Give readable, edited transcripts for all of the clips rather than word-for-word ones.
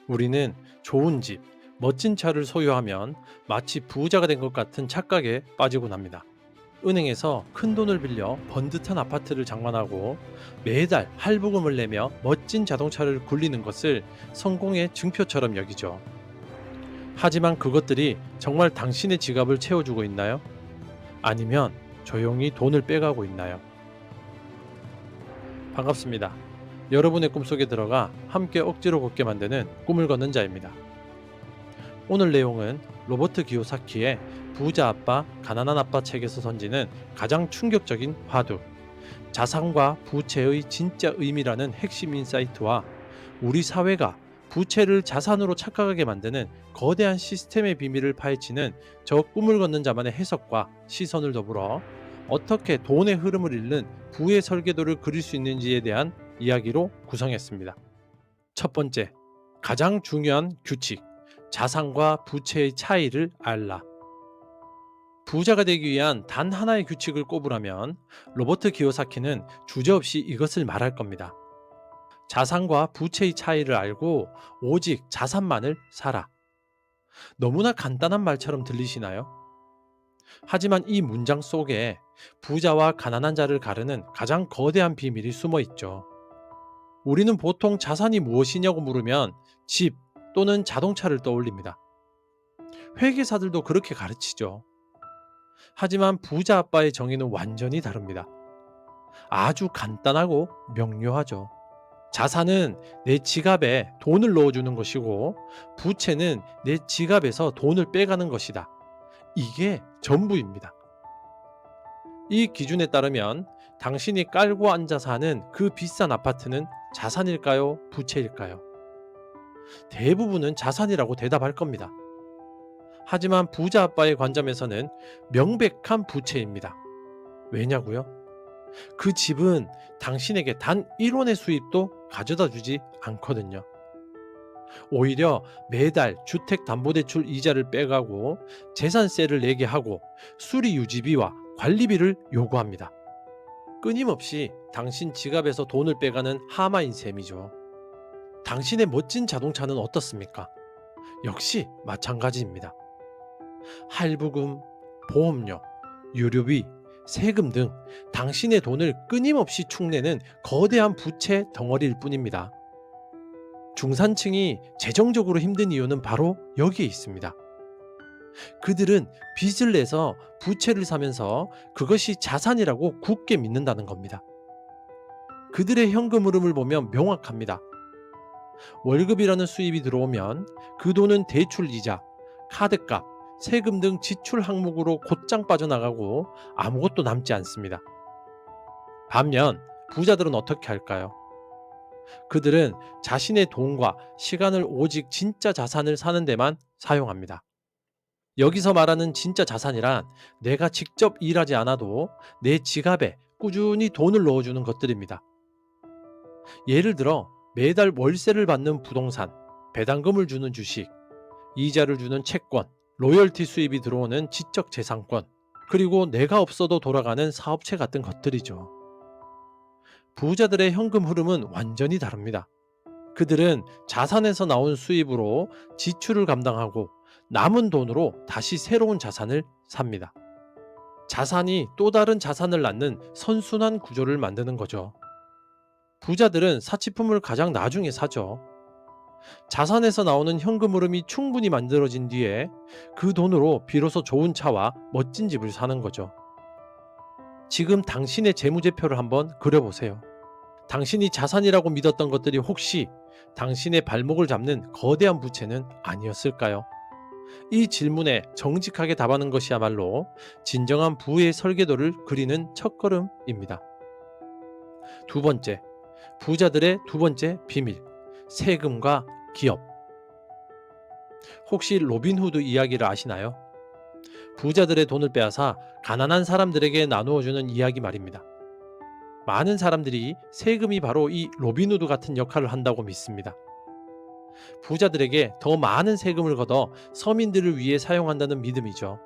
우리는 좋은 집, 멋진 차를 소유하면 마치 부자가 된 것 같은 착각에 빠지곤 합니다. 은행에서 큰 돈을 빌려 번듯한 아파트를 장만하고 매달 할부금을 내며 멋진 자동차를 굴리는 것을 성공의 증표처럼 여기죠. 하지만 그것들이 정말 당신의 지갑을 채워주고 있나요? 아니면 조용히 돈을 빼가고 있나요? 반갑습니다. 여러분의 꿈속에 들어가 함께 억지로 걷게 만드는 꿈을 걷는 자입니다. 오늘 내용은 로버트 기요사키의 부자 아빠, 가난한 아빠 책에서 던지는 가장 충격적인 화두, 자산과 부채의 진짜 의미라는 핵심 인사이트와 우리 사회가 부채를 자산으로 착각하게 만드는 거대한 시스템의 비밀을 파헤치는 저 꿈을 걷는 자만의 해석과 시선을 더불어 어떻게 돈의 흐름을 읽는 부의 설계도를 그릴 수 있는지에 대한 이야기로 구성했습니다. 첫 번째, 가장 중요한 규칙, 자산과 부채의 차이를 알라. 부자가 되기 위한 단 하나의 규칙을 꼽으라면 로버트 기요사키는 주저없이 이것을 말할 겁니다. 자산과 부채의 차이를 알고 오직 자산만을 사라. 너무나 간단한 말처럼 들리시나요? 하지만 이 문장 속에 부자와 가난한 자를 가르는 가장 거대한 비밀이 숨어 있죠. 우리는 보통 자산이 무엇이냐고 물으면 집 또는 자동차를 떠올립니다. 회계사들도 그렇게 가르치죠. 하지만 부자 아빠의 정의는 완전히 다릅니다. 아주 간단하고 명료하죠. 자산은 내 지갑에 돈을 넣어주는 것이고 부채는 내 지갑에서 돈을 빼가는 것이다. 이게 전부입니다. 이 기준에 따르면 당신이 깔고 앉아 사는 그 비싼 아파트는 자산일까요? 부채일까요? 대부분은 자산이라고 대답할 겁니다. 하지만 부자 아빠의 관점에서는 명백한 부채입니다. 왜냐고요? 그 집은 당신에게 단 1원의 수입도 가져다 주지 않거든요. 오히려 매달 주택담보대출 이자를 빼가고 재산세를 내게 하고 수리 유지비와 관리비를 요구합니다. 끊임없이 당신 지갑에서 돈을 빼가는 하마인 셈이죠. 당신의 멋진 자동차는 어떻습니까? 역시 마찬가지입니다. 할부금, 보험료, 유류비, 세금 등 당신의 돈을 끊임없이 축내는 거대한 부채 덩어리일 뿐입니다. 중산층이 재정적으로 힘든 이유는 바로 여기에 있습니다. 그들은 빚을 내서 부채를 사면서 그것이 자산이라고 굳게 믿는다는 겁니다. 그들의 현금 흐름을 보면 명확합니다. 월급이라는 수입이 들어오면 그 돈은 대출 이자, 카드값, 세금 등 지출 항목으로 곧장 빠져나가고 아무것도 남지 않습니다. 반면 부자들은 어떻게 할까요? 그들은 자신의 돈과 시간을 오직 진짜 자산을 사는 데만 사용합니다. 여기서 말하는 진짜 자산이란 내가 직접 일하지 않아도 내 지갑에 꾸준히 돈을 넣어주는 것들입니다. 예를 들어 매달 월세를 받는 부동산, 배당금을 주는 주식, 이자를 주는 채권, 로열티 수입이 들어오는 지적 재산권, 그리고 내가 없어도 돌아가는 사업체 같은 것들이죠. 부자들의 현금 흐름은 완전히 다릅니다. 그들은 자산에서 나온 수입으로 지출을 감당하고 남은 돈으로 다시 새로운 자산을 삽니다. 자산이 또 다른 자산을 낳는 선순환 구조를 만드는 거죠. 부자들은 사치품을 가장 나중에 사죠. 자산에서 나오는 현금 흐름이 충분히 만들어진 뒤에 그 돈으로 비로소 좋은 차와 멋진 집을 사는 거죠. 지금 당신의 재무제표를 한번 그려보세요. 당신이 자산이라고 믿었던 것들이 혹시 당신의 발목을 잡는 거대한 부채는 아니었을까요? 이 질문에 정직하게 답하는 것이야말로 진정한 부의 설계도를 그리는 첫걸음입니다. 두 번째, 부자들의 두 번째 비밀, 세금과 기업. 혹시 로빈후드 이야기를 아시나요? 부자들의 돈을 빼앗아 가난한 사람들에게 나누어주는 이야기 말입니다. 많은 사람들이 세금이 바로 이 로빈후드 같은 역할을 한다고 믿습니다. 부자들에게 더 많은 세금을 걷어 서민들을 위해 사용한다는 믿음이죠.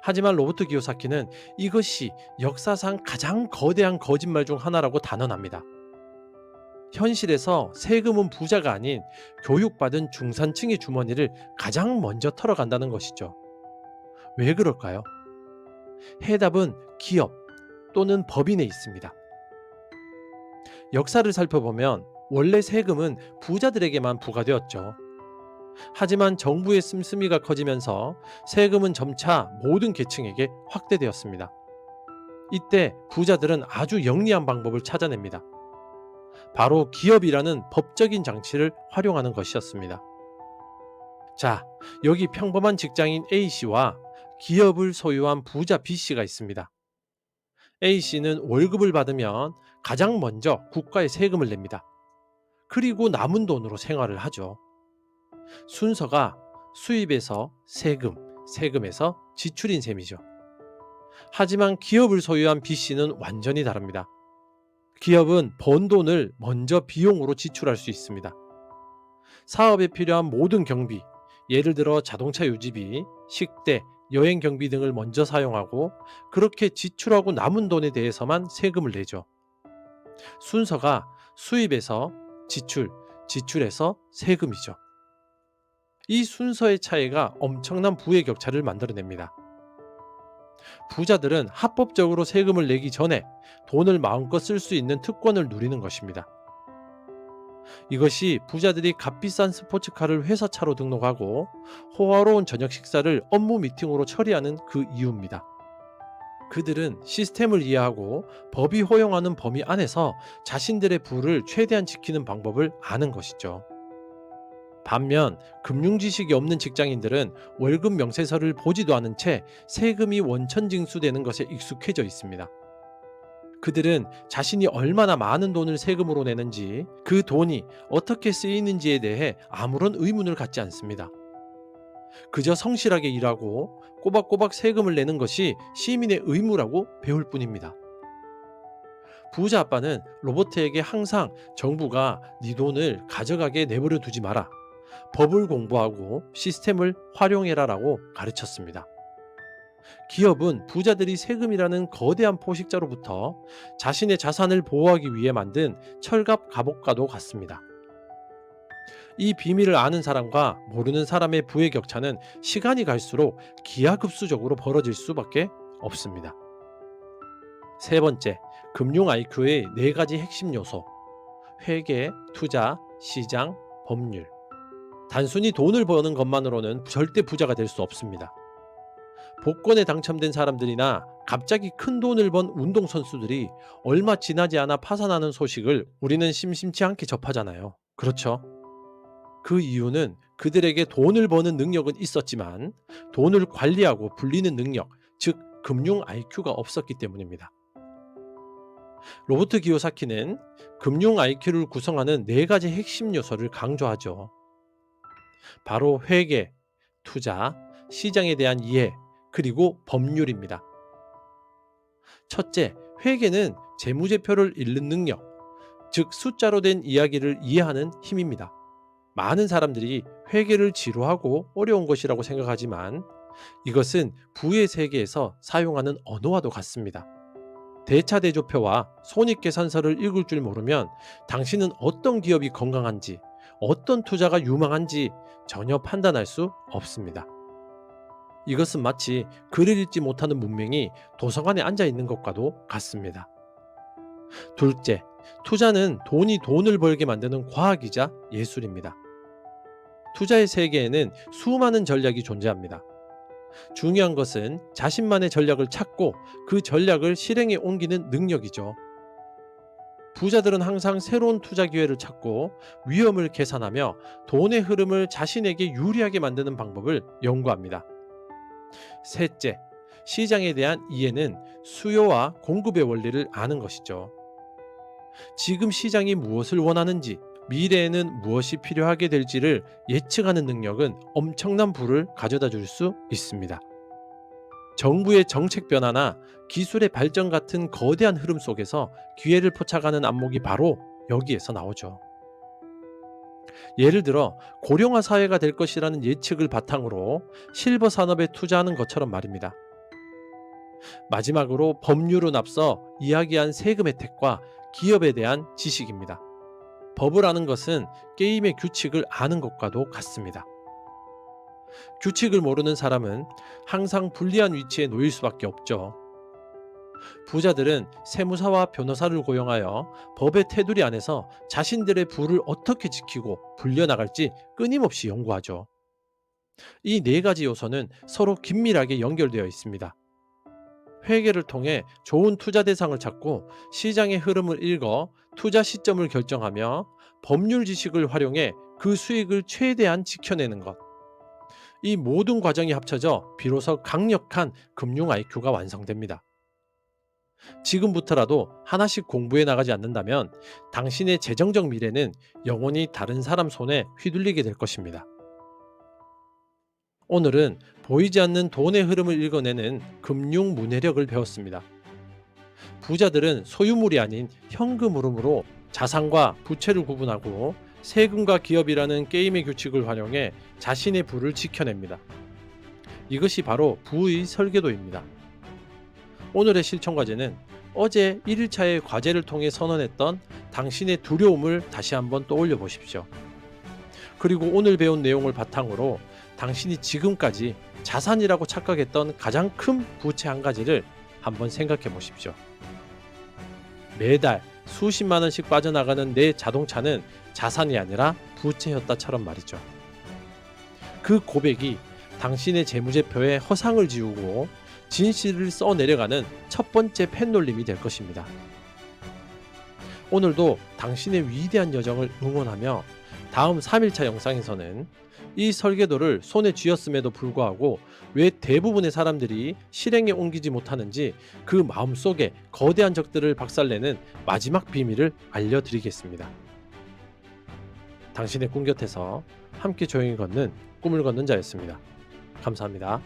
하지만 로버트 기요사키는 이것이 역사상 가장 거대한 거짓말 중 하나라고 단언합니다. 현실에서 세금은 부자가 아닌 교육받은 중산층의 주머니를 가장 먼저 털어간다는 것이죠. 왜 그럴까요? 해답은 기업 또는 법인에 있습니다. 역사를 살펴보면 원래 세금은 부자들에게만 부과되었죠. 하지만 정부의 씀씀이가 커지면서 세금은 점차 모든 계층에게 확대되었습니다. 이때 부자들은 아주 영리한 방법을 찾아냅니다. 바로 기업이라는 법적인 장치를 활용하는 것이었습니다. 자, 여기 평범한 직장인 A씨와 기업을 소유한 부자 B씨가 있습니다. A씨는 월급을 받으면 가장 먼저 국가에 세금을 냅니다. 그리고 남은 돈으로 생활을 하죠. 순서가 수입에서 세금, 세금에서 지출인 셈이죠. 하지만 기업을 소유한 B씨는 완전히 다릅니다. 기업은 번 돈을 먼저 비용으로 지출할 수 있습니다. 사업에 필요한 모든 경비, 예를 들어 자동차 유지비, 식대, 여행 경비 등을 먼저 사용하고 그렇게 지출하고 남은 돈에 대해서만 세금을 내죠. 순서가 수입에서 지출, 지출에서 세금이죠. 이 순서의 차이가 엄청난 부의 격차를 만들어냅니다. 부자들은 합법적으로 세금을 내기 전에 돈을 마음껏 쓸 수 있는 특권을 누리는 것입니다. 이것이 부자들이 값비싼 스포츠카를 회사차로 등록하고 호화로운 저녁 식사를 업무 미팅으로 처리하는 그 이유입니다. 그들은 시스템을 이해하고 법이 허용하는 범위 안에서 자신들의 부를 최대한 지키는 방법을 아는 것이죠. 반면 금융 지식이 없는 직장인들은 월급 명세서를 보지도 않은 채 세금이 원천 징수되는 것에 익숙해져 있습니다. 그들은 자신이 얼마나 많은 돈을 세금으로 내는지, 그 돈이 어떻게 쓰이는지에 대해 아무런 의문을 갖지 않습니다. 그저 성실하게 일하고 꼬박꼬박 세금을 내는 것이 시민의 의무라고 배울 뿐입니다. 부자 아빠는 로버트에게 항상 정부가 네 돈을 가져가게 내버려 두지 마라, 법을 공부하고 시스템을 활용해라 라고 가르쳤습니다. 기업은 부자들이 세금이라는 거대한 포식자로부터 자신의 자산을 보호하기 위해 만든 철갑 갑옷과도 같습니다. 이 비밀을 아는 사람과 모르는 사람의 부의 격차는 시간이 갈수록 기하급수적으로 벌어질 수밖에 없습니다. 세 번째, 금융 IQ의 네 가지 핵심 요소. 회계, 투자, 시장, 법률. 단순히 돈을 버는 것만으로는 절대 부자가 될 수 없습니다. 복권에 당첨된 사람들이나 갑자기 큰 돈을 번 운동선수들이 얼마 지나지 않아 파산하는 소식을 우리는 심심치 않게 접하잖아요. 그렇죠? 그 이유는 그들에게 돈을 버는 능력은 있었지만 돈을 관리하고 불리는 능력, 즉 금융 IQ가 없었기 때문입니다. 로버트 기요사키는 금융 IQ를 구성하는 네 가지 핵심 요소를 강조하죠. 바로 회계, 투자, 시장에 대한 이해, 그리고 법률입니다. 첫째, 회계는 재무제표를 읽는 능력, 즉 숫자로 된 이야기를 이해하는 힘입니다. 많은 사람들이 회계를 지루하고 어려운 것이라고 생각하지만 이것은 부의 세계에서 사용하는 언어와도 같습니다. 대차대조표와 손익계산서를 읽을 줄 모르면 당신은 어떤 기업이 건강한지, 어떤 투자가 유망한지 전혀 판단할 수 없습니다. 이것은 마치 글을 읽지 못하는 문맹이 도서관에 앉아 있는 것과도 같습니다. 둘째, 투자는 돈이 돈을 벌게 만드는 과학이자 예술입니다. 투자의 세계에는 수많은 전략이 존재합니다. 중요한 것은 자신만의 전략을 찾고 그 전략을 실행에 옮기는 능력이죠. 부자들은 항상 새로운 투자 기회를 찾고 위험을 계산하며 돈의 흐름을 자신에게 유리하게 만드는 방법을 연구합니다. 셋째, 시장에 대한 이해는 수요와 공급의 원리를 아는 것이죠. 지금 시장이 무엇을 원하는지, 미래에는 무엇이 필요하게 될지를 예측하는 능력은 엄청난 부를 가져다 줄 수 있습니다. 정부의 정책 변화나 기술의 발전 같은 거대한 흐름 속에서 기회를 포착하는 안목이 바로 여기에서 나오죠. 예를 들어 고령화 사회가 될 것이라는 예측을 바탕으로 실버 산업에 투자하는 것처럼 말입니다. 마지막으로 법률은 앞서 이야기한 세금 혜택과 기업에 대한 지식입니다. 법을 아는 것은 게임의 규칙을 아는 것과도 같습니다. 규칙을 모르는 사람은 항상 불리한 위치에 놓일 수밖에 없죠. 부자들은 세무사와 변호사를 고용하여 법의 테두리 안에서 자신들의 부를 어떻게 지키고 불려나갈지 끊임없이 연구하죠. 이 네 가지 요소는 서로 긴밀하게 연결되어 있습니다. 회계를 통해 좋은 투자 대상을 찾고 시장의 흐름을 읽어 투자 시점을 결정하며 법률 지식을 활용해 그 수익을 최대한 지켜내는 것. 이 모든 과정이 합쳐져 비로소 강력한 금융 IQ가 완성됩니다. 지금부터라도 하나씩 공부해 나가지 않는다면 당신의 재정적 미래는 영원히 다른 사람 손에 휘둘리게 될 것입니다. 오늘은 보이지 않는 돈의 흐름을 읽어내는 금융 문해력을 배웠습니다. 부자들은 소유물이 아닌 현금 흐름으로 자산과 부채를 구분하고 세금과 기업이라는 게임의 규칙을 활용해 자신의 부를 지켜냅니다. 이것이 바로 부의 설계도입니다. 오늘의 실천 과제는 어제 1일차의 과제를 통해 선언했던 당신의 두려움을 다시 한번 떠올려 보십시오. 그리고 오늘 배운 내용을 바탕으로 당신이 지금까지 자산이라고 착각했던 가장 큰 부채 한 가지를 한번 생각해 보십시오. 매달 수십만 원씩 빠져나가는 내 자동차는 자산이 아니라 부채였다처럼 말이죠. 그 고백이 당신의 재무제표에 허상을 지우고 진실을 써내려가는 첫 번째 펜놀림이 될 것입니다. 오늘도 당신의 위대한 여정을 응원하며 다음 3일차 영상에서는 이 설계도를 손에 쥐었음에도 불구하고 왜 대부분의 사람들이 실행에 옮기지 못하는지 그 마음속에 거대한 적들을 박살내는 마지막 비밀을 알려드리겠습니다. 당신의 꿈 곁에서 함께 조용히 걷는 꿈을 걷는 자였습니다. 감사합니다.